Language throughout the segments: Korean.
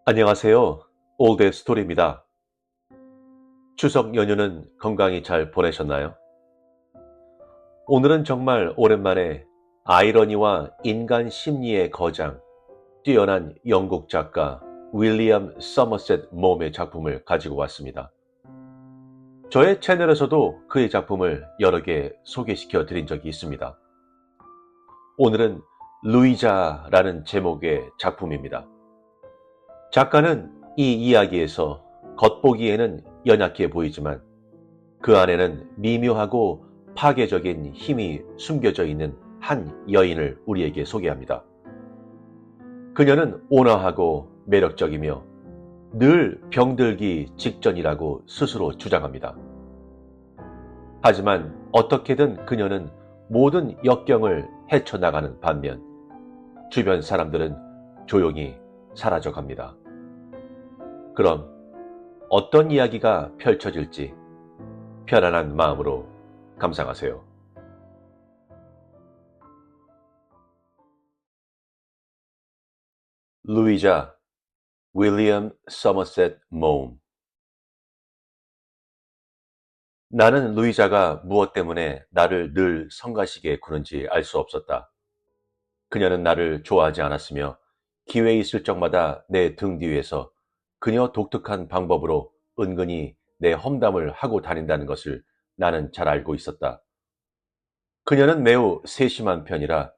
안녕하세요. 올드 스토리입니다. 추석 연휴는 건강히 잘 보내셨나요? 오늘은 정말 오랜만에 아이러니와 인간 심리의 거장, 뛰어난 영국 작가 윌리엄 서머셋 mom의 작품을 가지고 왔습니다. 저의 채널에서도 그의 작품을 여러 개 소개시켜 드린 적이 있습니다. 오늘은 루이자라는 제목의 작품입니다. 작가는 이 이야기에서 겉보기에는 연약해 보이지만 그 안에는 미묘하고 파괴적인 힘이 숨겨져 있는 한 여인을 우리에게 소개합니다. 그녀는 온화하고 매력적이며 늘 병들기 직전이라고 스스로 주장합니다. 하지만 어떻게든 그녀는 모든 역경을 헤쳐나가는 반면 주변 사람들은 조용히 사라져갑니다. 그럼 어떤 이야기가 펼쳐질지 편안한 마음으로 감상하세요. 루이자, 윌리엄 서머셋 모음. 나는 루이자가 무엇 때문에 나를 늘 성가시게 구는지 알 수 없었다. 그녀는 나를 좋아하지 않았으며 기회 있을 적마다 내 등 뒤에서 그녀 독특한 방법으로 은근히 내 험담을 하고 다닌다는 것을 나는 잘 알고 있었다. 그녀는 매우 세심한 편이라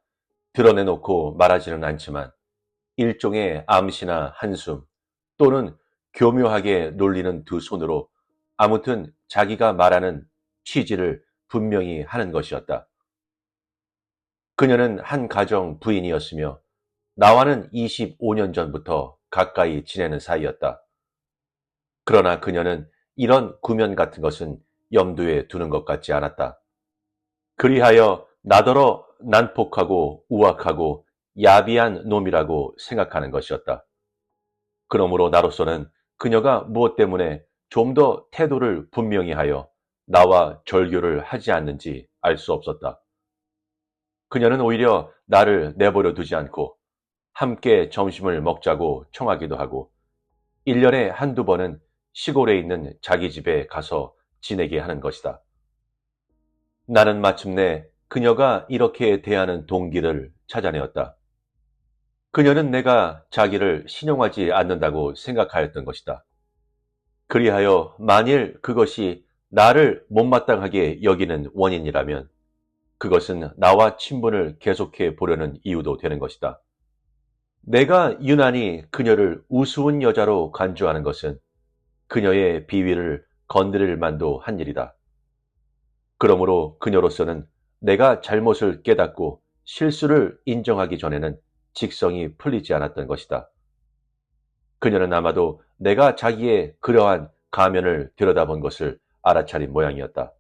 드러내놓고 말하지는 않지만 일종의 암시나 한숨 또는 교묘하게 놀리는 두 손으로 아무튼 자기가 말하는 취지를 분명히 하는 것이었다. 그녀는 한 가정 부인이었으며 나와는 25년 전부터 가까이 지내는 사이였다. 그러나 그녀는 이런 구면 같은 것은 염두에 두는 것 같지 않았다. 그리하여 나더러 난폭하고 우악하고 야비한 놈이라고 생각하는 것이었다. 그러므로 나로서는 그녀가 무엇 때문에 좀 더 태도를 분명히 하여 나와 절교를 하지 않는지 알 수 없었다. 그녀는 오히려 나를 내버려 두지 않고 함께 점심을 먹자고 청하기도 하고 1년에 한두 번은 시골에 있는 자기 집에 가서 지내게 하는 것이다. 나는 마침내 그녀가 이렇게 대하는 동기를 찾아내었다. 그녀는 내가 자기를 신용하지 않는다고 생각하였던 것이다. 그리하여 만일 그것이 나를 못마땅하게 여기는 원인이라면 그것은 나와 친분을 계속해 보려는 이유도 되는 것이다. 내가 유난히 그녀를 우스운 여자로 간주하는 것은 그녀의 비위를 건드릴 만도 한 일이다. 그러므로 그녀로서는 내가 잘못을 깨닫고 실수를 인정하기 전에는 직성이 풀리지 않았던 것이다. 그녀는 아마도 내가 자기의 그러한 가면을 들여다본 것을 알아차린 모양이었다.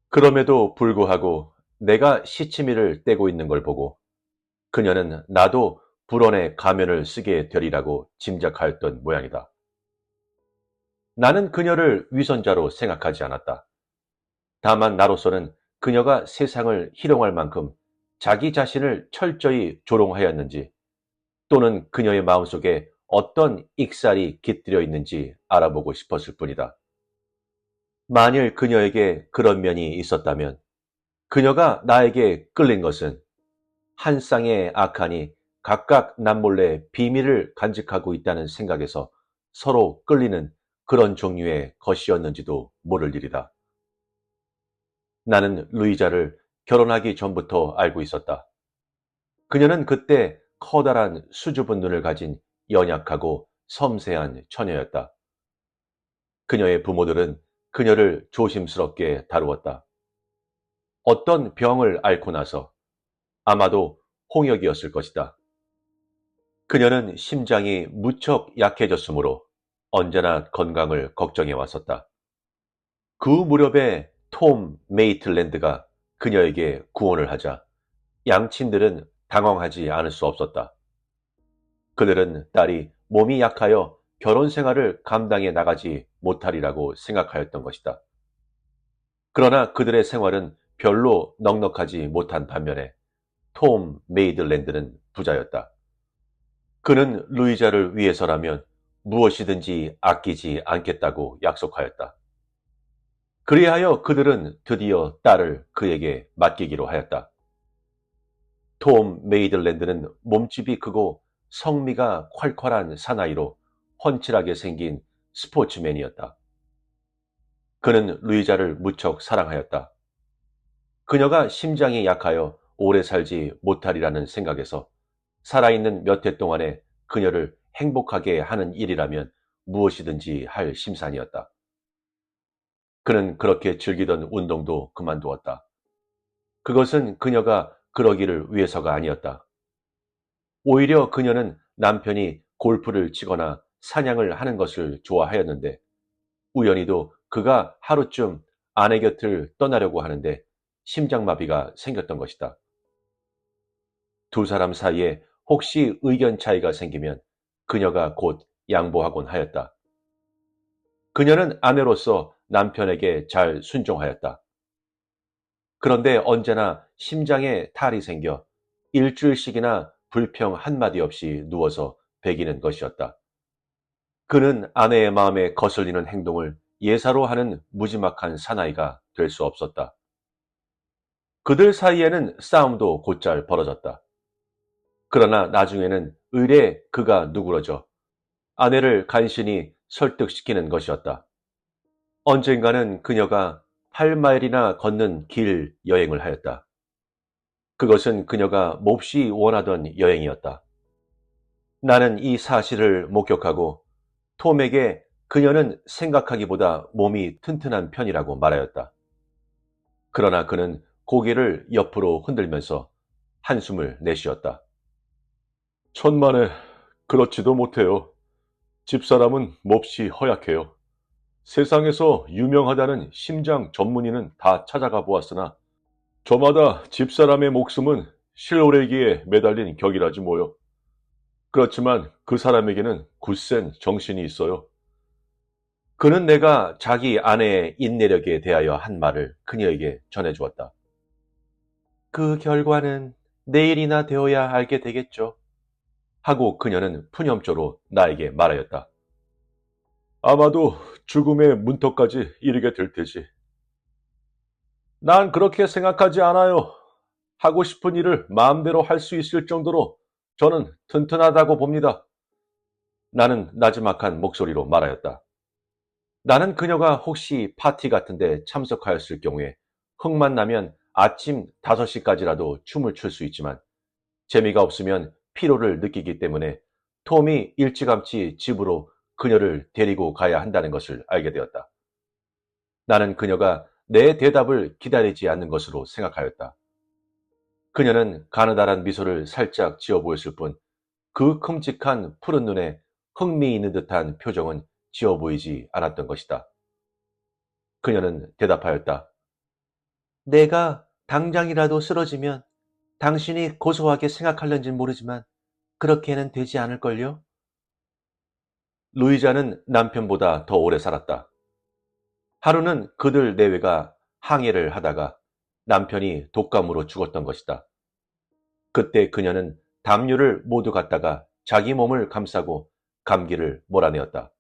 그럼에도 불구하고 내가 시치미를 떼고 있는 걸 보고 그녀는 나도 불원의 가면을 쓰게 되리라고 짐작하였던 모양이다. 나는 그녀를 위선자로 생각하지 않았다. 다만 나로서는 그녀가 세상을 희롱할 만큼 자기 자신을 철저히 조롱하였는지 또는 그녀의 마음속에 어떤 익살이 깃들여 있는지 알아보고 싶었을 뿐이다. 만일 그녀에게 그런 면이 있었다면 그녀가 나에게 끌린 것은 한 쌍의 악한이 각각 남몰래 비밀을 간직하고 있다는 생각에서 서로 끌리는 그런 종류의 것이었는지도 모를 일이다. 나는 루이자를 결혼하기 전부터 알고 있었다. 그녀는 그때 커다란 수줍은 눈을 가진 연약하고 섬세한 처녀였다. 그녀의 부모들은 그녀를 조심스럽게 다루었다. 어떤 병을 앓고 나서 아마도 홍역이었을 것이다. 그녀는 심장이 무척 약해졌으므로 언제나 건강을 걱정해 왔었다. 그 무렵에 톰 메이틀랜드가 그녀에게 구원을 하자 양친들은 당황하지 않을 수 없었다. 그들은 딸이 몸이 약하여 결혼 생활을 감당해 나가지 못하리라고 생각하였던 것이다. 그러나 그들의 생활은 별로 넉넉하지 못한 반면에 톰 메이들랜드는 부자였다. 그는 루이자를 위해서라면 무엇이든지 아끼지 않겠다고 약속하였다. 그리하여 그들은 드디어 딸을 그에게 맡기기로 하였다. 톰 메이들랜드는 몸집이 크고 성미가 콸콸한 사나이로 훤칠하게 생긴 스포츠맨이었다. 그는 루이자를 무척 사랑하였다. 그녀가 심장이 약하여 오래 살지 못하리라는 생각에서 살아있는 몇 해 동안에 그녀를 행복하게 하는 일이라면 무엇이든지 할 심산이었다. 그는 그렇게 즐기던 운동도 그만두었다. 그것은 그녀가 그러기를 위해서가 아니었다. 오히려 그녀는 남편이 골프를 치거나 사냥을 하는 것을 좋아하였는데 우연히도 그가 하루쯤 아내 곁을 떠나려고 하는데 심장마비가 생겼던 것이다. 두 사람 사이에 혹시 의견 차이가 생기면 그녀가 곧 양보하곤 하였다. 그녀는 아내로서 남편에게 잘 순종하였다. 그런데 언제나 심장에 탈이 생겨 일주일씩이나 불평 한마디 없이 누워서 배기는 것이었다. 그는 아내의 마음에 거슬리는 행동을 예사로 하는 무지막한 사나이가 될 수 없었다. 그들 사이에는 싸움도 곧잘 벌어졌다. 그러나 나중에는 의례 그가 누그러져 아내를 간신히 설득시키는 것이었다. 언젠가는 그녀가 8마일이나 걷는 길 여행을 하였다. 그것은 그녀가 몹시 원하던 여행이었다. 나는 이 사실을 목격하고 톰에게 그녀는 생각하기보다 몸이 튼튼한 편이라고 말하였다. 그러나 그는 고개를 옆으로 흔들면서 한숨을 내쉬었다. 천만에 그렇지도 못해요. 집사람은 몹시 허약해요. 세상에서 유명하다는 심장 전문의는 다 찾아가 보았으나 저마다 집사람의 목숨은 실오래기에 매달린 격이라지 뭐요. 그렇지만 그 사람에게는 굳센 정신이 있어요. 그는 내가 자기 아내의 인내력에 대하여 한 말을 그녀에게 전해주었다. 그 결과는 내일이나 되어야 알게 되겠죠. 하고 그녀는 푸념조로 나에게 말하였다. 아마도 죽음의 문턱까지 이르게 될 테지. 난 그렇게 생각하지 않아요. 하고 싶은 일을 마음대로 할 수 있을 정도로 저는 튼튼하다고 봅니다. 나는 나지막한 목소리로 말하였다. 나는 그녀가 혹시 파티 같은데 참석하였을 경우에 흥만 나면 아침 5시까지라도 춤을 출 수 있지만 재미가 없으면 피로를 느끼기 때문에 톰이 일찌감치 집으로 그녀를 데리고 가야 한다는 것을 알게 되었다. 나는 그녀가 내 대답을 기다리지 않는 것으로 생각하였다. 그녀는 가느다란 미소를 살짝 지어 보였을 뿐 그 큼직한 푸른 눈에 흥미 있는 듯한 표정은 지어 보이지 않았던 것이다. 그녀는 대답하였다. 내가 당장이라도 쓰러지면 당신이 고소하게 생각할는지 모르지만 그렇게는 되지 않을걸요? 루이자는 남편보다 더 오래 살았다. 하루는 그들 내외가 항해를 하다가 남편이 독감으로 죽었던 것이다. 그때 그녀는 담요를 모두 갖다가 자기 몸을 감싸고 감기를 몰아내었다.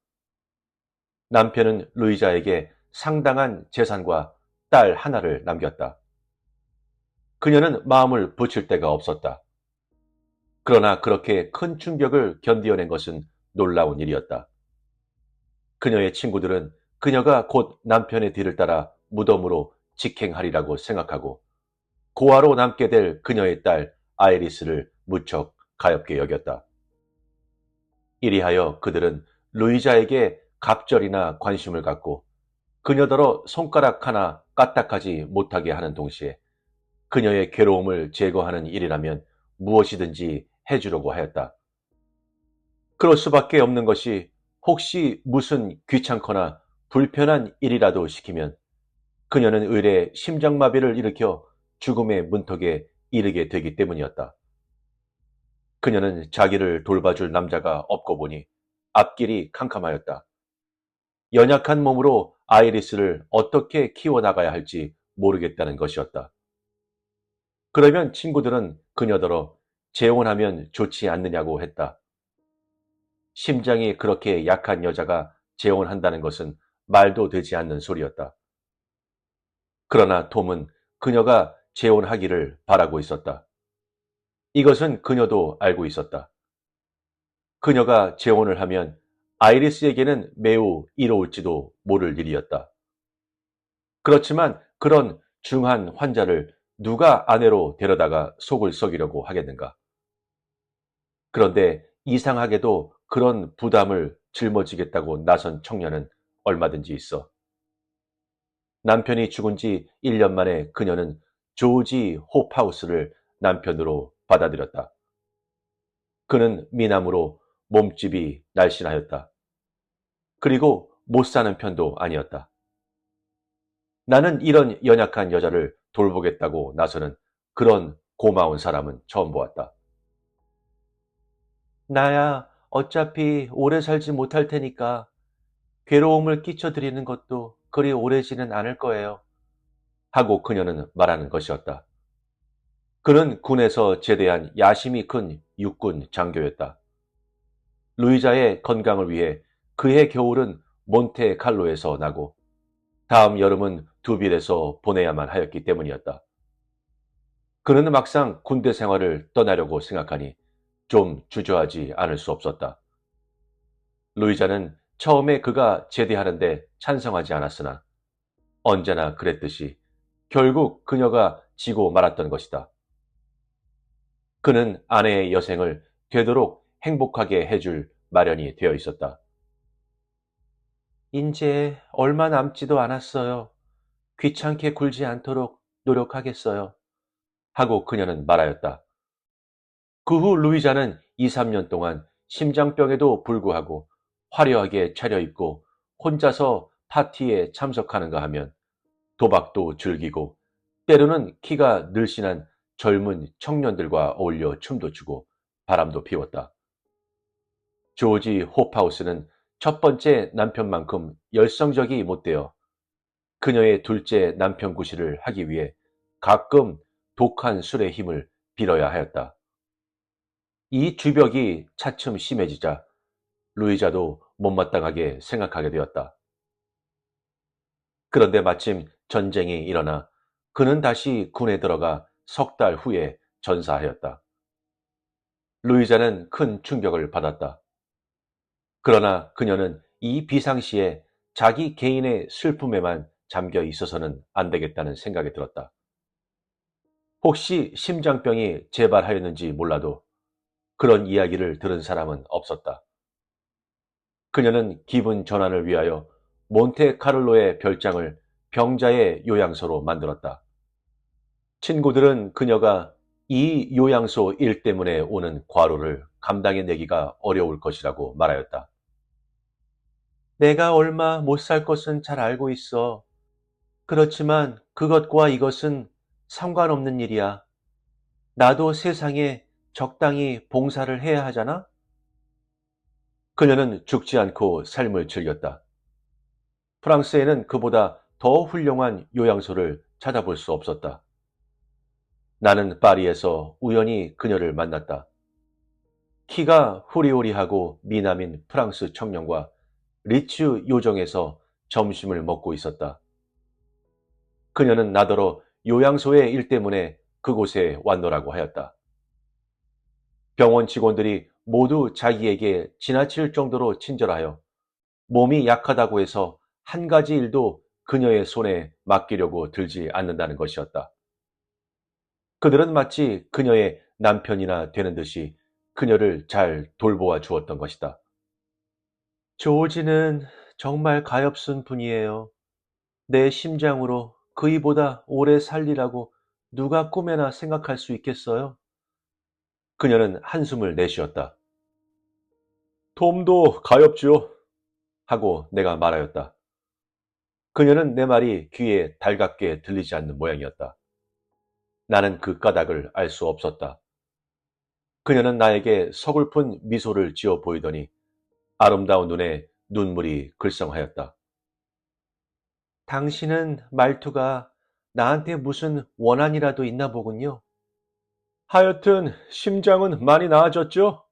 남편은 루이자에게 상당한 재산과 딸 하나를 남겼다. 그녀는 마음을 붙일 데가 없었다. 그러나 그렇게 큰 충격을 견디어낸 것은 놀라운 일이었다. 그녀의 친구들은 그녀가 곧 남편의 뒤를 따라 무덤으로 직행하리라고 생각하고 고아로 남게 될 그녀의 딸 아이리스를 무척 가엽게 여겼다. 이리하여 그들은 루이자에게 갑절이나 관심을 갖고 그녀더러 손가락 하나 까딱하지 못하게 하는 동시에 그녀의 괴로움을 제거하는 일이라면 무엇이든지 해주려고 하였다. 그럴 수밖에 없는 것이 혹시 무슨 귀찮거나 불편한 일이라도 시키면 그녀는 의례 심장마비를 일으켜 죽음의 문턱에 이르게 되기 때문이었다. 그녀는 자기를 돌봐줄 남자가 없고 보니 앞길이 캄캄하였다. 연약한 몸으로 아이리스를 어떻게 키워나가야 할지 모르겠다는 것이었다. 그러면 친구들은 그녀더러 재혼하면 좋지 않느냐고 했다. 심장이 그렇게 약한 여자가 재혼한다는 것은 말도 되지 않는 소리였다. 그러나 톰은 그녀가 재혼하기를 바라고 있었다. 이것은 그녀도 알고 있었다. 그녀가 재혼을 하면 아이리스에게는 매우 이로울지도 모를 일이었다. 그렇지만 그런 중한 환자를 누가 아내로 데려다가 속을 썩이려고 하겠는가? 그런데 이상하게도 그런 부담을 짊어지겠다고 나선 청년은 얼마든지 있어. 남편이 죽은 지 1년 만에 그녀는 조지 홉하우스를 남편으로 받아들였다. 그는 미남으로 몸집이 날씬하였다. 그리고 못 사는 편도 아니었다. 나는 이런 연약한 여자를 돌보겠다고 나서는 그런 고마운 사람은 처음 보았다. 나야 어차피 오래 살지 못할 테니까 괴로움을 끼쳐드리는 것도 그리 오래지는 않을 거예요. 하고 그녀는 말하는 것이었다. 그는 군에서 제대한 야심이 큰 육군 장교였다. 루이자의 건강을 위해 그해 겨울은 몬테칼로에서 나고 다음 여름은 두빌에서 보내야만 하였기 때문이었다. 그는 막상 군대 생활을 떠나려고 생각하니 좀 주저하지 않을 수 없었다. 루이자는 처음에 그가 제대하는데 찬성하지 않았으나 언제나 그랬듯이 결국 그녀가 지고 말았던 것이다. 그는 아내의 여생을 되도록 행복하게 해줄 마련이 되어 있었다. 이제 얼마 남지도 않았어요. 귀찮게 굴지 않도록 노력하겠어요. 하고 그녀는 말하였다. 그 후 루이자는 2, 3년 동안 심장병에도 불구하고 화려하게 차려입고 혼자서 파티에 참석하는가 하면 도박도 즐기고 때로는 키가 늘씬한 젊은 청년들과 어울려 춤도 추고 바람도 피웠다. 조지 호파우스는 첫 번째 남편만큼 열성적이 못되어 그녀의 둘째 남편 구실을 하기 위해 가끔 독한 술의 힘을 빌어야 하였다. 이 주벽이 차츰 심해지자 루이자도 못마땅하게 생각하게 되었다. 그런데 마침 전쟁이 일어나 그는 다시 군에 들어가 석 달 후에 전사하였다. 루이자는 큰 충격을 받았다. 그러나 그녀는 이 비상시에 자기 개인의 슬픔에만 잠겨 있어서는 안 되겠다는 생각이 들었다. 혹시 심장병이 재발하였는지 몰라도 그런 이야기를 들은 사람은 없었다. 그녀는 기분 전환을 위하여 몬테카를로의 별장을 병자의 요양소로 만들었다. 친구들은 그녀가 이 요양소 일 때문에 오는 과로를 감당해내기가 어려울 것이라고 말하였다. 내가 얼마 못 살 것은 잘 알고 있어. 그렇지만 그것과 이것은 상관없는 일이야. 나도 세상에 적당히 봉사를 해야 하잖아? 그녀는 죽지 않고 삶을 즐겼다. 프랑스에는 그보다 더 훌륭한 요양소를 찾아볼 수 없었다. 나는 파리에서 우연히 그녀를 만났다. 키가 후리후리하고 미남인 프랑스 청년과 리츠 요정에서 점심을 먹고 있었다. 그녀는 나더러 요양소의 일 때문에 그곳에 왔노라고 하였다. 병원 직원들이 모두 자기에게 지나칠 정도로 친절하여 몸이 약하다고 해서 한 가지 일도 그녀의 손에 맡기려고 들지 않는다는 것이었다. 그들은 마치 그녀의 남편이나 되는 듯이 그녀를 잘 돌보아 주었던 것이다. 조지는 정말 가엾은 분이에요. 내 심장으로 그이보다 오래 살리라고 누가 꿈에나 생각할 수 있겠어요? 그녀는 한숨을 내쉬었다. 톰도 가엾죠. 하고 내가 말하였다. 그녀는 내 말이 귀에 달갑게 들리지 않는 모양이었다. 나는 그 까닭을 알 수 없었다. 그녀는 나에게 서글픈 미소를 지어 보이더니 아름다운 눈에 눈물이 글썽하였다. 당신은 말투가 나한테 무슨 원한이라도 있나 보군요. 하여튼 심장은 많이 나아졌죠?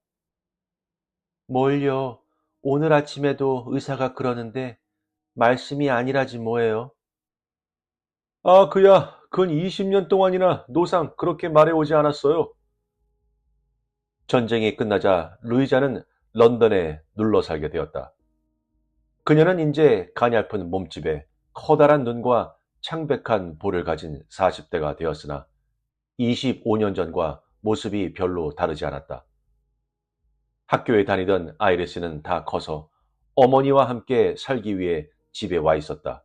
뭘요? 오늘 아침에도 의사가 그러는데 말씀이 아니라지 뭐예요? 아, 그야. 근 20년 동안이나 노상 그렇게 말해오지 않았어요. 전쟁이 끝나자 루이자는 런던에 눌러 살게 되었다. 그녀는 이제 가냘픈 몸집에 커다란 눈과 창백한 볼을 가진 40대가 되었으나 25년 전과 모습이 별로 다르지 않았다. 학교에 다니던 아이리스는 다 커서 어머니와 함께 살기 위해 집에 와 있었다.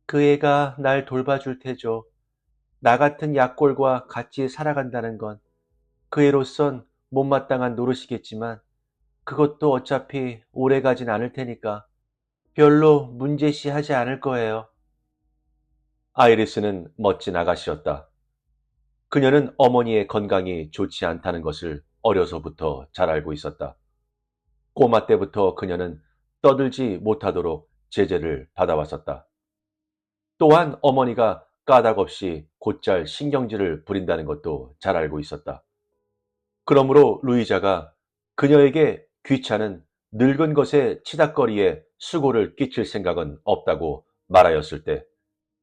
그 애가 날 돌봐줄 테죠. 나 같은 약골과 같이 살아간다는 건 그 애로선 못마땅한 노릇이겠지만 그것도 어차피 오래 가진 않을 테니까 별로 문제시하지 않을 거예요. 아이리스는 멋진 아가씨였다. 그녀는 어머니의 건강이 좋지 않다는 것을 어려서부터 잘 알고 있었다. 꼬마 때부터 그녀는 떠들지 못하도록 제재를 받아왔었다. 또한 어머니가 까닭없이 곧잘 신경질을 부린다는 것도 잘 알고 있었다. 그러므로 루이자가 그녀에게 귀찮은 늙은 것의 치닥거리에 수고를 끼칠 생각은 없다고 말하였을 때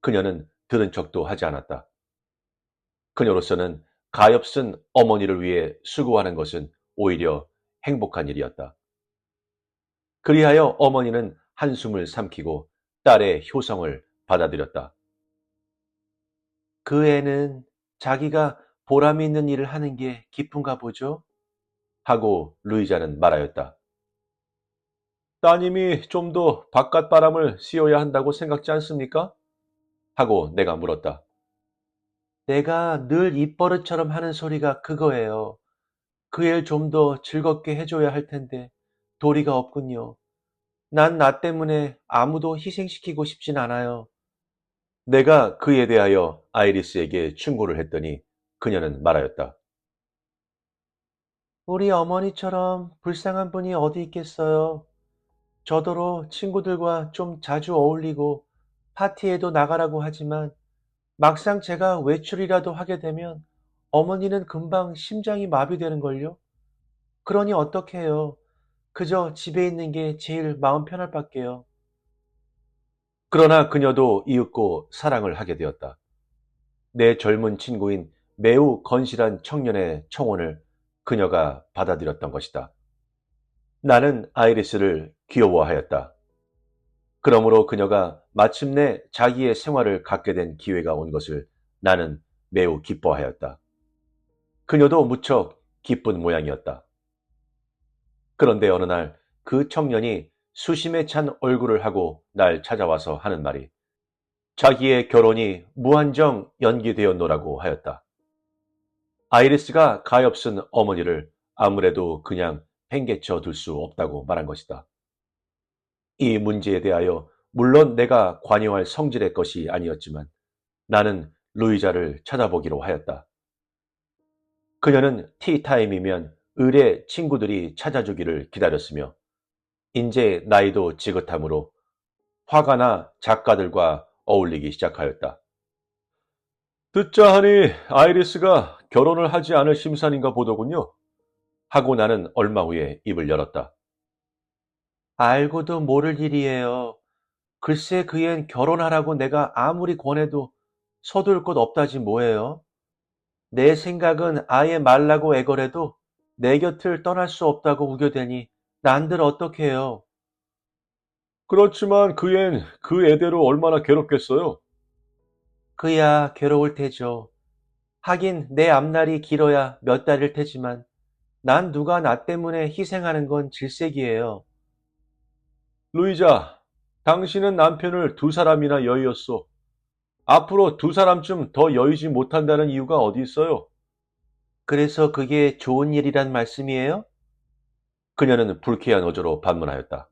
그녀는 들은 척도 하지 않았다. 그녀로서는 가엾은 어머니를 위해 수고하는 것은 오히려 행복한 일이었다. 그리하여 어머니는 한숨을 삼키고 딸의 효성을 받아들였다. 그 애는 자기가 보람 있는 일을 하는 게 기쁜가 보죠? 하고 루이자는 말하였다. 따님이 좀 더 바깥 바람을 쐬어야 한다고 생각지 않습니까? 하고 내가 물었다. 내가 늘 입버릇처럼 하는 소리가 그거예요. 그 애 좀 더 즐겁게 해줘야 할 텐데 도리가 없군요. 난 나 때문에 아무도 희생시키고 싶진 않아요. 내가 그에 대하여 아이리스에게 충고를 했더니 그녀는 말하였다. 우리 어머니처럼 불쌍한 분이 어디 있겠어요. 저더러 친구들과 좀 자주 어울리고 파티에도 나가라고 하지만 막상 제가 외출이라도 하게 되면 어머니는 금방 심장이 마비되는걸요. 그러니 어떡해요. 그저 집에 있는 게 제일 마음 편할 밖에요. 그러나 그녀도 이윽고 사랑을 하게 되었다. 내 젊은 친구인 매우 건실한 청년의 청혼을 그녀가 받아들였던 것이다. 나는 아이리스를 귀여워하였다. 그러므로 그녀가 마침내 자기의 생활을 갖게 된 기회가 온 것을 나는 매우 기뻐하였다. 그녀도 무척 기쁜 모양이었다. 그런데 어느 날 그 청년이 수심에 찬 얼굴을 하고 날 찾아와서 하는 말이 자기의 결혼이 무한정 연기되었노라고 하였다. 아이리스가 가엾은 어머니를 아무래도 그냥 팽개쳐 둘 수 없다고 말한 것이다. 이 문제에 대하여 물론 내가 관여할 성질의 것이 아니었지만 나는 루이자를 찾아보기로 하였다. 그녀는 티타임이면 을의 친구들이 찾아주기를 기다렸으며 인제 나이도 지긋하므로 화가나 작가들과 어울리기 시작하였다. 듣자 하니 아이리스가 결혼을 하지 않을 심산인가 보더군요. 하고 나는 얼마 후에 입을 열었다. 알고도 모를 일이에요. 글쎄 그 앤 결혼하라고 내가 아무리 권해도 서둘 곳 없다지 뭐예요. 내 생각은 아예 말라고 애걸해도 내 곁을 떠날 수 없다고 우겨대니 난들 어떡해요. 그렇지만 그 앤 그 애대로 얼마나 괴롭겠어요. 그야 괴로울 테죠. 하긴 내 앞날이 길어야 몇 달일 테지만 난 누가 나 때문에 희생하는 건 질색이에요. 루이자, 당신은 남편을 두 사람이나 여의었소. 앞으로 두 사람쯤 더 여의지 못한다는 이유가 어디 있어요? 그래서 그게 좋은 일이란 말씀이에요? 그녀는 불쾌한 어조로 반문하였다.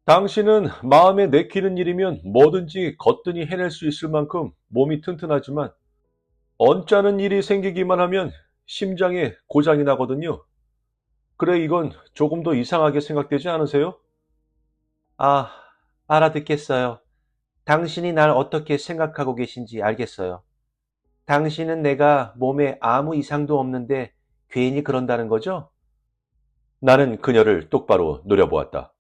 당신은 마음에 내키는 일이면 뭐든지 거뜬히 해낼 수 있을 만큼 몸이 튼튼하지만 언짢은 일이 생기기만 하면 심장에 고장이 나거든요. 그래, 이건 조금 더 이상하게 생각되지 않으세요? 아, 알아듣겠어요. 당신이 날 어떻게 생각하고 계신지 알겠어요. 당신은 내가 몸에 아무 이상도 없는데 괜히 그런다는 거죠? 나는 그녀를 똑바로 노려보았다.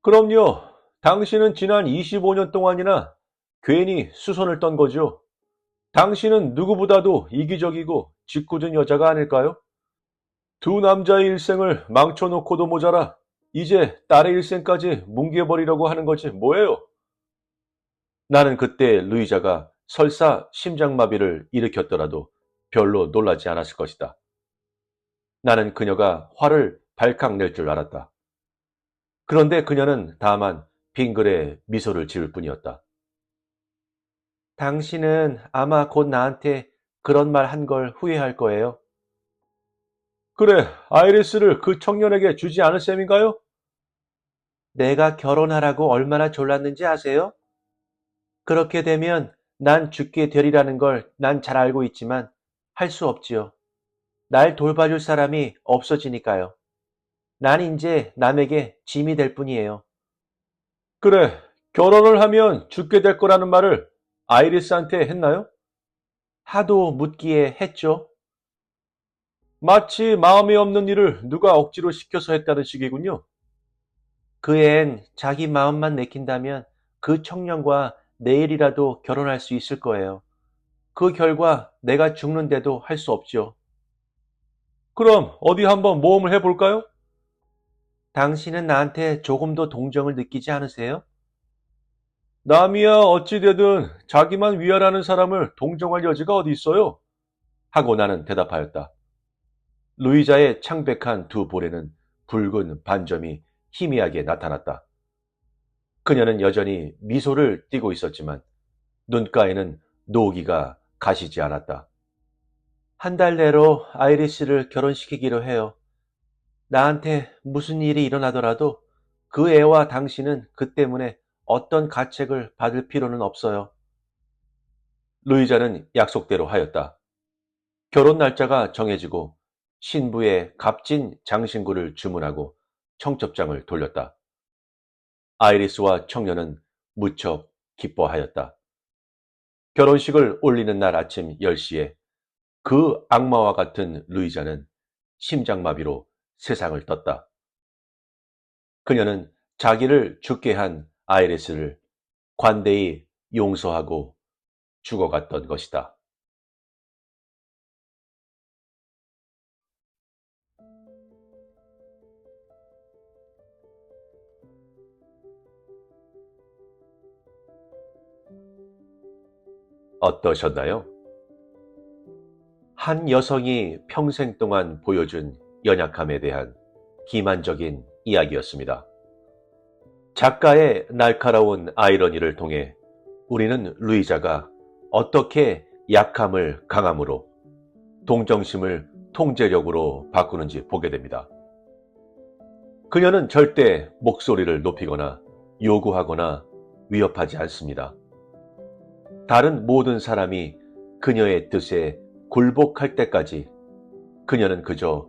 그럼요. 당신은 지난 25년 동안이나 괜히 수선을 떤 거죠. 당신은 누구보다도 이기적이고 짓궂은 여자가 아닐까요? 두 남자의 일생을 망쳐놓고도 모자라 이제 딸의 일생까지 뭉개버리려고 하는 거지 뭐예요? 나는 그때 루이자가 설사 심장마비를 일으켰더라도 별로 놀라지 않았을 것이다. 나는 그녀가 화를 발칵 낼 줄 알았다. 그런데 그녀는 다만 빙그레 미소를 지을 뿐이었다. 당신은 아마 곧 나한테 그런 말 한 걸 후회할 거예요. 그래, 아이리스를 그 청년에게 주지 않을 셈인가요? 내가 결혼하라고 얼마나 졸랐는지 아세요? 그렇게 되면 난 죽게 되리라는 걸 난 잘 알고 있지만 할 수 없지요. 날 돌봐줄 사람이 없어지니까요. 난 이제 남에게 짐이 될 뿐이에요. 그래, 결혼을 하면 죽게 될 거라는 말을 아이리스한테 했나요? 하도 묻기에 했죠. 마치 마음에 없는 일을 누가 억지로 시켜서 했다는 식이군요. 그 앤 자기 마음만 내킨다면 그 청년과 내일이라도 결혼할 수 있을 거예요. 그 결과 내가 죽는데도 할 수 없죠. 그럼 어디 한번 모험을 해볼까요? 당신은 나한테 조금도 동정을 느끼지 않으세요? 남이야 어찌되든 자기만 위하라는 사람을 동정할 여지가 어디 있어요? 하고 나는 대답하였다. 루이자의 창백한 두 볼에는 붉은 반점이 희미하게 나타났다. 그녀는 여전히 미소를 띠고 있었지만 눈가에는 노기가 가시지 않았다. 한 달 내로 아이리스를 결혼시키기로 해요. 나한테 무슨 일이 일어나더라도 그 애와 당신은 그 때문에 어떤 가책을 받을 필요는 없어요. 루이자는 약속대로 하였다. 결혼 날짜가 정해지고 신부의 값진 장신구를 주문하고 청첩장을 돌렸다. 아이리스와 청년은 무척 기뻐하였다. 결혼식을 올리는 날 아침 10시에 그 악마와 같은 루이자는 심장마비로 세상을 떴다. 그녀는 자기를 죽게 한 아이리스를 관대히 용서하고 죽어갔던 것이다. 어떠셨나요? 한 여성이 평생 동안 보여준 연약함에 대한 기만적인 이야기였습니다. 작가의 날카로운 아이러니를 통해 우리는 루이자가 어떻게 약함을 강함으로 동정심을 통제력으로 바꾸는지 보게 됩니다. 그녀는 절대 목소리를 높이거나 요구하거나 위협하지 않습니다. 다른 모든 사람이 그녀의 뜻에 굴복할 때까지 그녀는 그저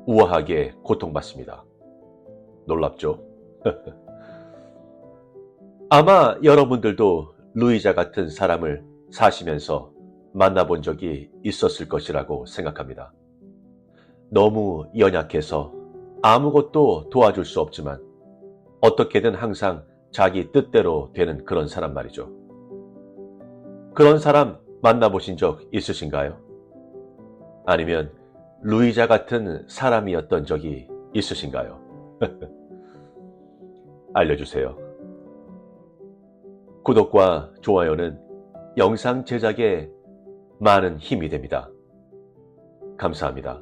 우아하게 고통받습니다. 놀랍죠? 아마 여러분들도 루이자 같은 사람을 사시면서 만나본 적이 있었을 것이라고 생각합니다. 너무 연약해서 아무것도 도와줄 수 없지만 어떻게든 항상 자기 뜻대로 되는 그런 사람 말이죠. 그런 사람 만나보신 적 있으신가요? 아니면 루이자 같은 사람이었던 적이 있으신가요? 알려주세요. 구독과 좋아요는 영상 제작에 많은 힘이 됩니다. 감사합니다.